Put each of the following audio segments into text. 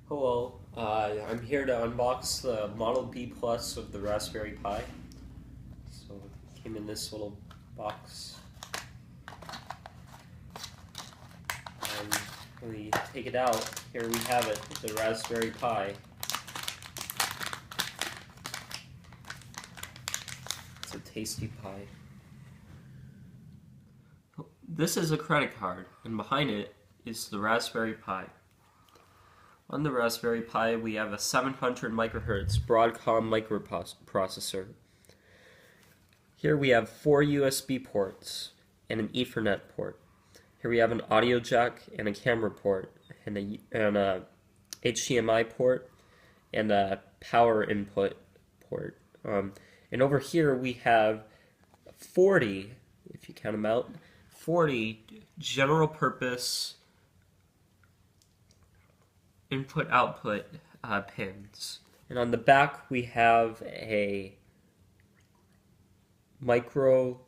Hello, I'm here to unbox the Model B Plus of the Raspberry Pi. So it came in this little box. And when we take it out, here we have it, the Raspberry Pi. It's a tasty pie. This is a credit card, and behind it is the Raspberry Pi. On the Raspberry Pi, we have a 700 MHz Broadcom microprocessor. Here we have 4 USB ports and an Ethernet port. Here we have an audio jack and a camera port and a HDMI port and a power input port. And over here we have 40, if you count them out, 40 general purpose input-output pins. And on the back we have a micro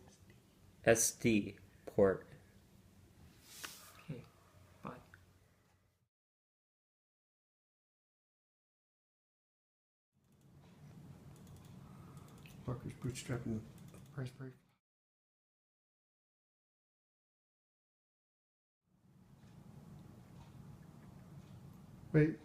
SD port. Okay, bye. Parker's bootstrapping the Raspberry. Wait.